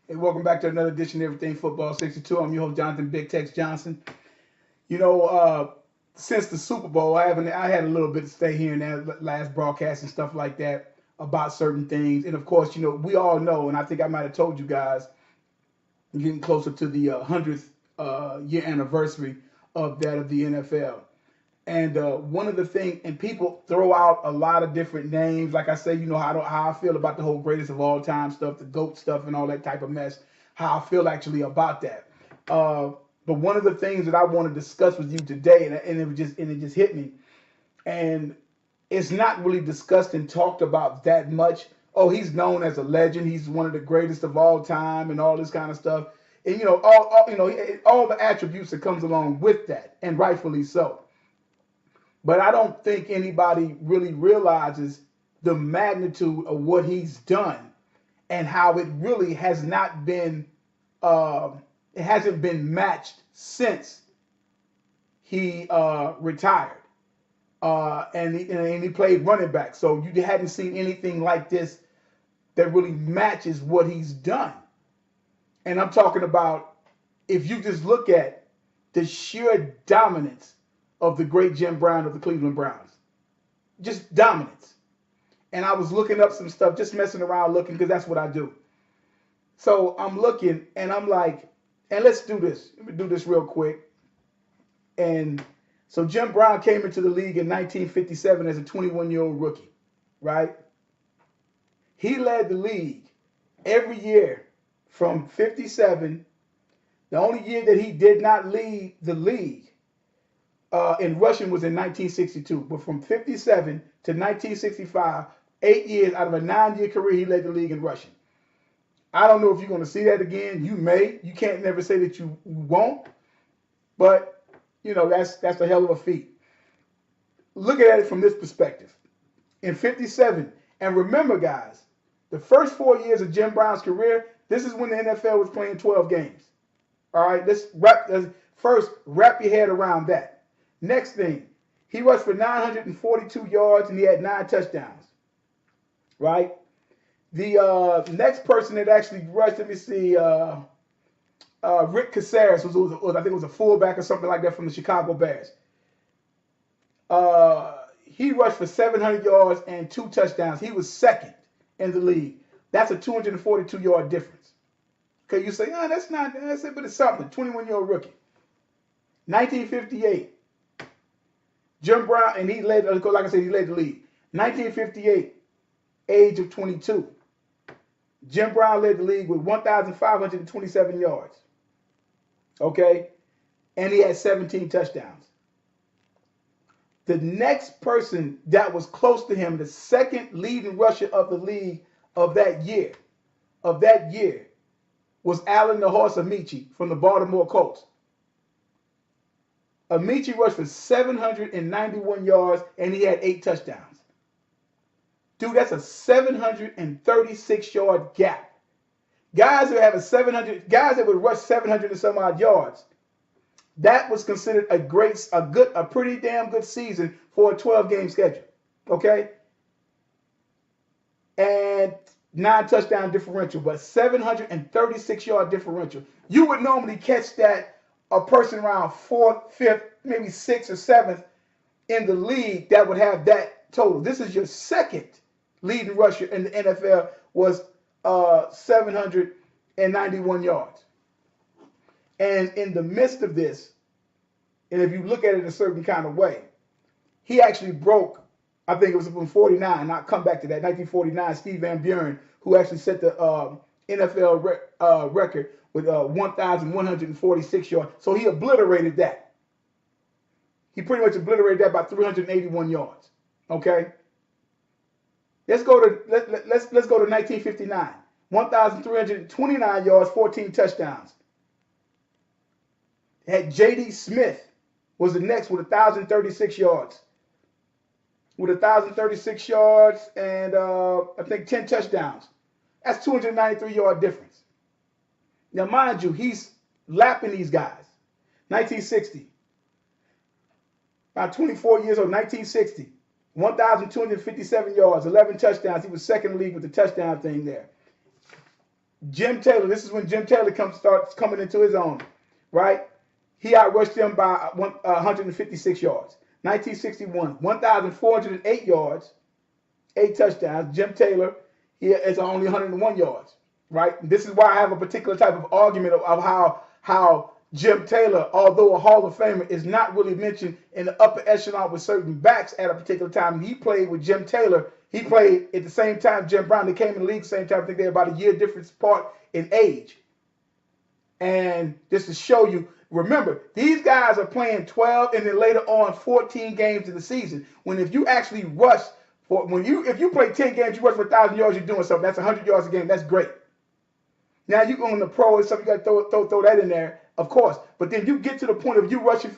Hey, welcome back to another edition of Everything Football 62. I'm your host, Jonathan Big Tex Johnson. You know, since the Super Bowl, I had a little bit to stay here and there, last broadcast and stuff like that about certain things. And of course, we all know, and I think I might have told you guys, getting closer to the 100th year anniversary of that of the NFL. And one of the things, and people throw out a lot of different names. Like I say, how I feel about the whole greatest of all time stuff, the GOAT stuff, and all that type of mess. How I feel actually about that. Uh, but one of the things that I want to discuss with you today, and it just hit me, and it's not really discussed and talked about that much. Oh, he's known as a legend. He's one of the greatest of all time, and all this kind of stuff. And all the attributes that comes along with that, and rightfully so. But I don't think anybody really realizes the magnitude of what he's done and how it really has not been, uh, it hasn't been matched since he retired. And he played running back. So you hadn't seen anything like this that really matches what he's done. And I'm talking about if you just look at the sheer dominance of the great Jim Brown of the Cleveland Browns. Just dominance. And I was looking up some stuff, just messing around looking, because that's what I do. So I'm looking and I'm like, and let's do this. Let me do this real quick. And so Jim Brown came into the league in 1957 as a 21-year-old rookie, right? He led the league every year from 57. The only year that he did not lead the league in rushing was in 1962. But from 57 to 1965, 8 years out of a 9-year career, he led the league in rushing. I don't know if you're going to see that again. You may. You can't never say that you won't. But, that's a hell of a feat. Look at it from this perspective. In 57, and remember, guys, the first 4 years of Jim Brown's career, this is when the NFL was playing 12 games. All right, let's first wrap your head around that. Next thing, he rushed for 942 yards and he had 9 touchdowns. Right? The next person that actually rushed, let me see, Rick Caceres I think it was a fullback or something like that from the Chicago Bears. He rushed for 700 yards and 2 touchdowns. He was second in the league. That's a 242-yard difference. Okay, you say, oh, that's it, but it's something. 21-year-old rookie. 1958, Jim Brown, and he led, like I said, he led the league. 1958, age of 22. Jim Brown led the league with 1,527 yards. Okay? And he had 17 touchdowns. The next person that was close to him, the second leading rusher of the league of that year, was Allen the Horse Amici from the Baltimore Colts. Amici rushed for 791 yards and he had 8 touchdowns. Dude, that's a 736-yard gap. Guys that would rush 700 and some odd yards, that was considered a pretty damn good season for a 12-game schedule. Okay? And 9 touchdown differential, but 736-yard differential. You would normally catch that a person around 4th, 5th, maybe 6th or 7th in the league that would have that total. This is your second leading rusher in the NFL was 791 yards. And in the midst of this, and if you look at it a certain kind of way, he actually broke, I think it was from 49, and I'll come back to that, 1949, Steve Van Buren, who actually set the NFL record with 1,146 yards. So he obliterated that. He pretty much obliterated that by 381 yards. Okay? Let's go to 1959. 1,329 yards, 14 touchdowns. Had J.D. Smith was the next with 1,036 yards. With 1,036 yards and I think 10 touchdowns. That's 293-yard difference. Now, mind you, he's lapping these guys. 1960. About 24 years old, 1960. 1,257 yards, 11 touchdowns. He was second in the league with the touchdown thing there. Jim Taylor, this is when Jim Taylor starts coming into his own, right? He outrushed them by 156 yards. 1961, 1,408 yards, 8 touchdowns. Jim Taylor, he is only 101 yards, right? This is why I have a particular type of argument of how Jim Taylor, although a Hall of Famer, is not really mentioned in the upper echelon with certain backs at a particular time. He played with Jim Taylor. He played at the same time Jim Brown. They came in the league at the same time. I think they're about a year difference apart in age. And just to show you, remember, these guys are playing 12 and then later on 14 games in the season. When if you actually rush if you play 10 games, you rush for 1,000 yards, you're doing something. That's 100 yards a game. That's great. Now you go on the pro and stuff, you got to throw that in there, of course. But then you get to the point of you rushing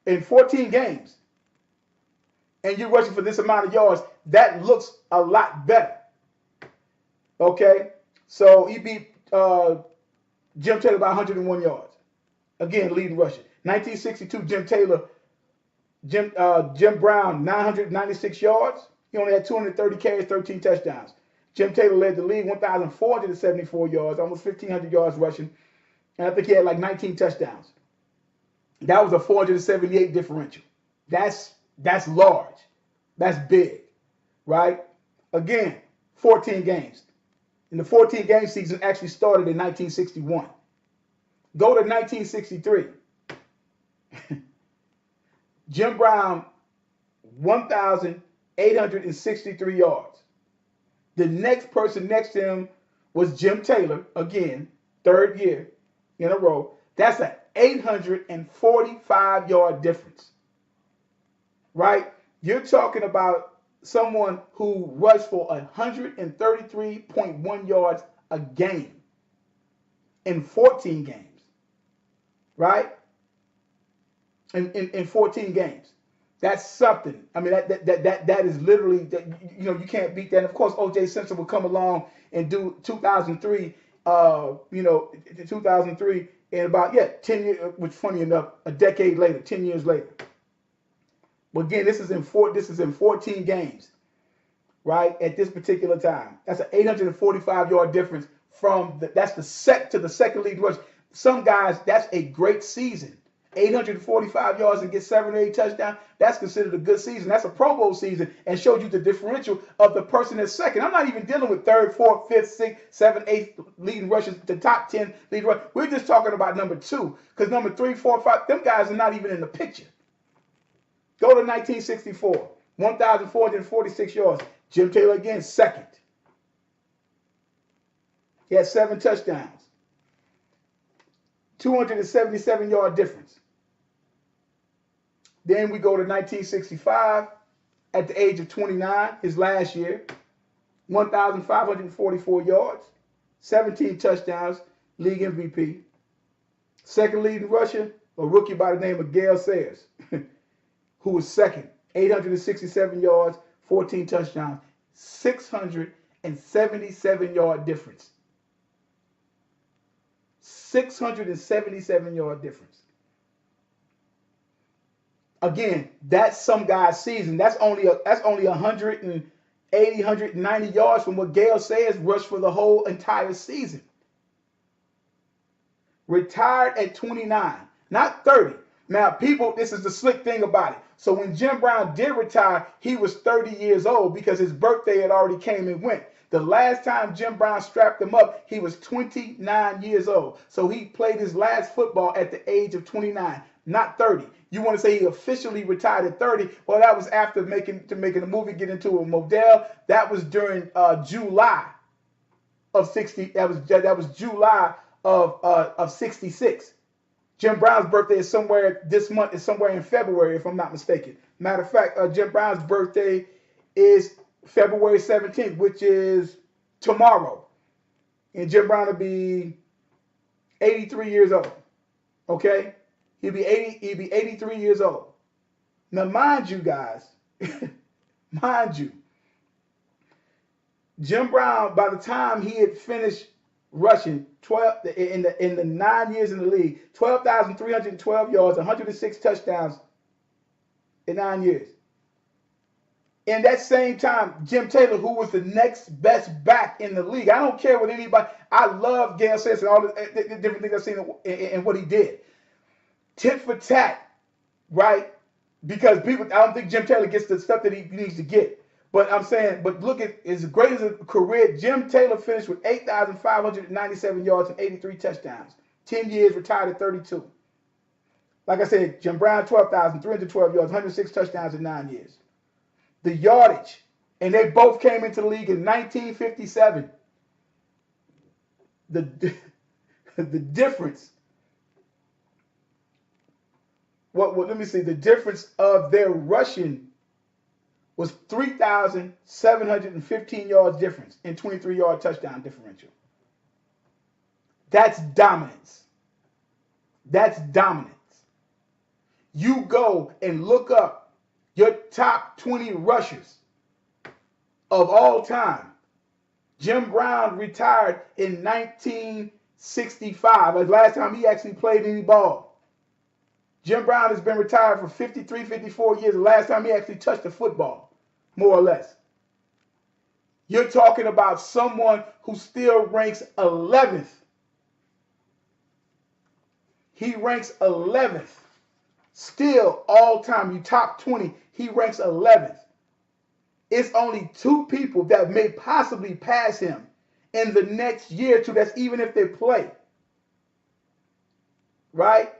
in 14 games, and you're rushing for this amount of yards. That looks a lot better. Okay, so he beat Jim Taylor by 101 yards. Again, leading rusher. 1962, Jim Brown, 996 yards. He only had 230 carries, 13 touchdowns. Jim Taylor led the league, 1,474 yards, almost 1,500 yards rushing. And I think he had like 19 touchdowns. That was a 478 differential. That's large. That's big, right? Again, 14 games. And the 14-game season actually started in 1961. Go to 1963. Jim Brown, 1,863 yards. The next person next to him was Jim Taylor, again, third year in a row. That's an 845-yard difference, right? You're talking about someone who rushed for 133.1 yards a game in 14 games, right? In 14 games. That's something. I mean, that is literally, you can't beat that. And of course, O.J. Simpson will come along and do 2003, 2003, and about 10 years, which funny enough, a decade later, 10 years later. But again, this is in 14 games, right? At this particular time, that's an 845-yard difference that's the second lead rush. Some guys, that's a great season. 845 yards and get 7 or 8 touchdowns, that's considered a good season. That's a Pro Bowl season and shows you the differential of the person that's second. I'm not even dealing with third, fourth, fifth, sixth, seventh, eighth leading rushers, the top 10 leading rushers. We're just talking about number 2 because number 3, 4, 5, them guys are not even in the picture. Go to 1964, 1,446 yards. Jim Taylor again, second. He had 7 touchdowns. 277-yard difference. Then we go to 1965 at the age of 29, his last year, 1,544 yards, 17 touchdowns, league MVP. Second leading rusher, a rookie by the name of Gale Sayers, who was second, 867 yards, 14 touchdowns, 677-yard difference. 677-yard difference. Again, that's some guy's season. That's only 180, 190 yards from what Gale Sayers rushed for the whole entire season. Retired at 29, not 30. Now, people, this is the slick thing about it. So when Jim Brown did retire, he was 30 years old because his birthday had already came and went. The last time Jim Brown strapped him up, he was 29 years old. So he played his last football at the age of 29, not 30. You want to say he officially retired at 30? Well, that was after making the movie Get Into a Modell. That was during July of 60. That was July of 66. Jim Brown's birthday is somewhere this month. Is somewhere in February, if I'm not mistaken. Matter of fact, Jim Brown's birthday is February 17th, which is tomorrow. And Jim Brown will be 83 years old. Okay? He'll be 83 years old. Now, mind you guys, Jim Brown, by the time he had finished rushing 12 in the 9 years in the league, 12,312 yards, 106 touchdowns in 9 years. In that same time, Jim Taylor, who was the next best back in the league. I don't care what anybody. I love Gail Sayers and all the different things I've seen in what he did. Tit for tat, right? Because people, I don't think Jim Taylor gets the stuff that he needs to get. But I'm saying, but look at as great as a career, Jim Taylor finished with 8,597 yards and 83 touchdowns. 10 years, retired at 32. Like I said, Jim Brown, 12,312 yards, 106 touchdowns in 9 years. The yardage, and they both came into the league in 1957. The difference. What? Let me see. The difference of their rushing was 3,715 yards difference in 23-yard touchdown differential. That's dominance. That's dominance. You go and look up your top 20 rushers of all time. Jim Brown retired in 1965. That's the last time he actually played any ball. Jim Brown has been retired for 53, 54 years. The last time he actually touched a football, more or less. You're talking about someone who still ranks 11th. He ranks 11th. Still, all time, you top 20, he ranks 11th. It's only 2 people that may possibly pass him in the next year or two. That's even if they play. Right?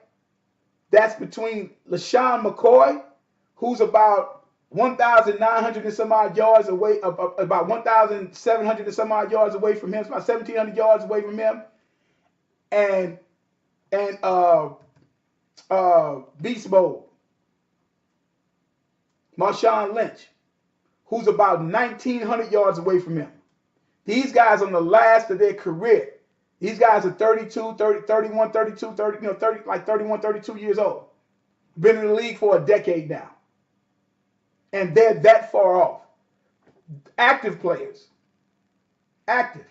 That's between LaShawn McCoy, who's about 1,900 and some odd yards away, about 1,700 and some odd yards away from him, about 1,700 yards away from him, and Beast Mode, Marshawn Lynch, who's about 1,900 yards away from him. These guys on the last of their career. These guys are 32, 30, 31, 32, 30, 30, like 31, 32 years old. Been in the league for a decade now. And they're that far off. Active players. Active.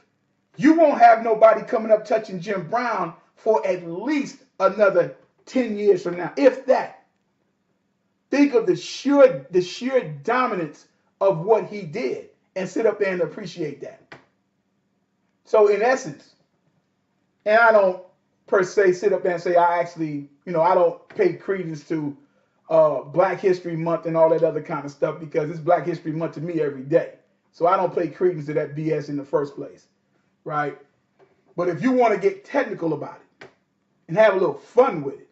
You won't have nobody coming up touching Jim Brown for at least another 10 years from now, if that. Think of the sheer dominance of what he did and sit up there and appreciate that. So in essence, and I don't per se sit up there and say I actually, I don't pay credence to Black History Month and all that other kind of stuff because it's Black History Month to me every day. So I don't pay credence to that BS in the first place, right? But if you want to get technical about it and have a little fun with it,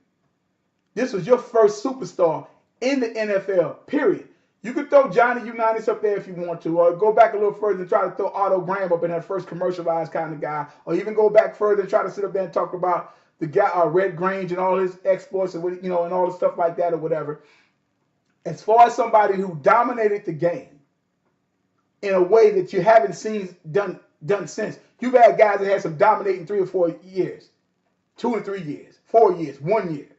this was your first superstar in the NFL, period. You could throw Johnny Unitas up there if you want to, or go back a little further and try to throw Otto Graham up in that first commercialized kind of guy, or even go back further and try to sit up there and talk about the guy, Red Grange and all his exploits, and and all the stuff like that or whatever. As far as somebody who dominated the game in a way that you haven't seen done since, you've had guys that had some dominating 3 or 4 years, 2 and 3 years, 4 years, 1 year,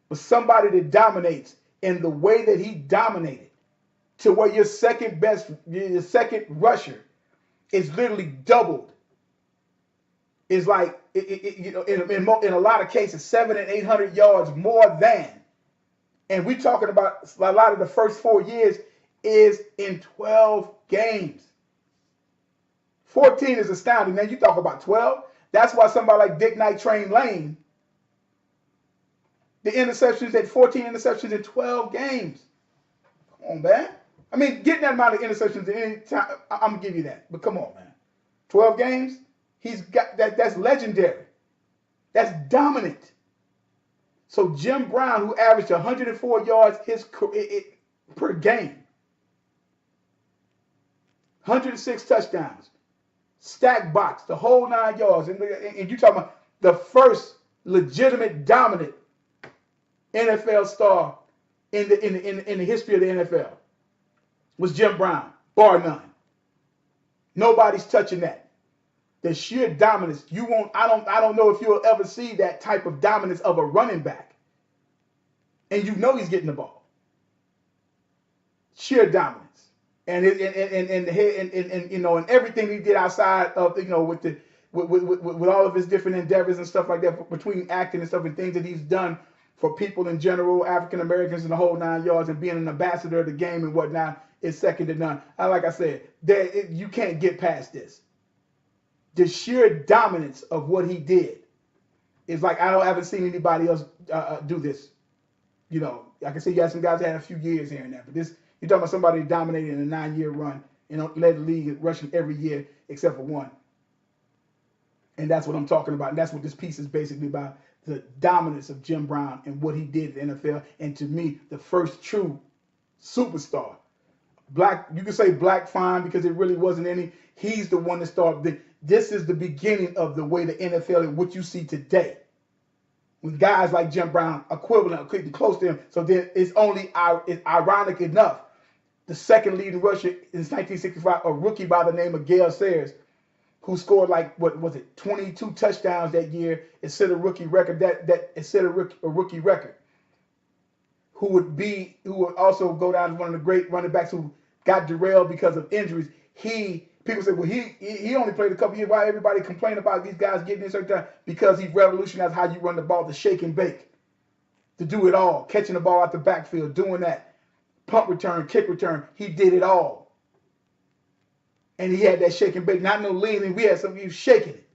but somebody that dominates in the way that he dominated, to where your second rusher is literally doubled. Is like in a lot of cases 700 and 800 yards more than, and we're talking about a lot of the first 4 years is in 12 games. 14 is astounding. Now you talk about 12. That's why somebody like Dick Night Train Lane, the interceptions at 14 interceptions in 12 games. Come on, man. I mean, getting that amount of interceptions at any time, I'm going to give you that. But come on, man. 12 games, he's got that. That's legendary. That's dominant. So Jim Brown, who averaged 104 yards per game, 106 touchdowns, stack box, the whole 9 yards. And you're talking about the first legitimate dominant NFL star in the history of the NFL was Jim Brown, bar none. Nobody's touching that. The sheer dominance, I don't know if you'll ever see that type of dominance of a running back. And he's getting the ball. Sheer dominance. And everything he did outside of, with all of his different endeavors and stuff like that, between acting and stuff and things that he's done for people in general, African Americans and the whole 9 yards, and being an ambassador of the game and whatnot. is second to none. Like I said, you can't get past this. The sheer dominance of what he did is like I haven't seen anybody else do this. You know, I can see you had some guys that had a few years here and there, but this you're talking about somebody dominated in a 9-year run and led the league rushing every year except for one. And that's what I'm talking about. And that's what this piece is basically about, the dominance of Jim Brown and what he did in the NFL. And to me, the first true superstar. Black, you can say black fine because it really wasn't any. He's the one that started. This is the beginning of the way the NFL and what you see today. With guys like Jim Brown, equivalent, close to him. So then it's ironic enough. The second leading rusher in 1965, a rookie by the name of Gale Sayers, who scored like, what was it, 22 touchdowns that year, it set a rookie record, it set a rookie record. Who would also go down as one of the great running backs who got derailed because of injuries. People say, well, he only played a couple years. Why everybody complain about these guys getting in certain time? Because he revolutionized how you run the ball, the shake and bake, to do it all, catching the ball out the backfield, doing that, punt return, kick return. He did it all. And he had that shake and bake, not no leaning. We had some of you shaking it.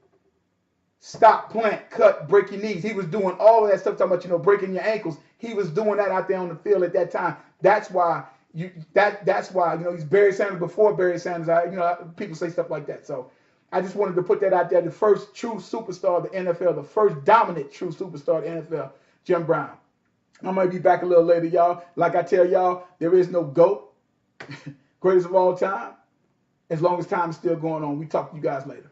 Stop, plant, cut, break your knees. He was doing all of that stuff, talking about, breaking your ankles. He was doing that out there on the field at that time. That's why he's Barry Sanders before Barry Sanders. People say stuff like that. So I just wanted to put that out there. The first true superstar of the NFL, the first dominant true superstar of the NFL, Jim Brown. I might be back a little later, y'all. Like I tell y'all, there is no GOAT, greatest of all time. As long as time is still going on. We talk to you guys later.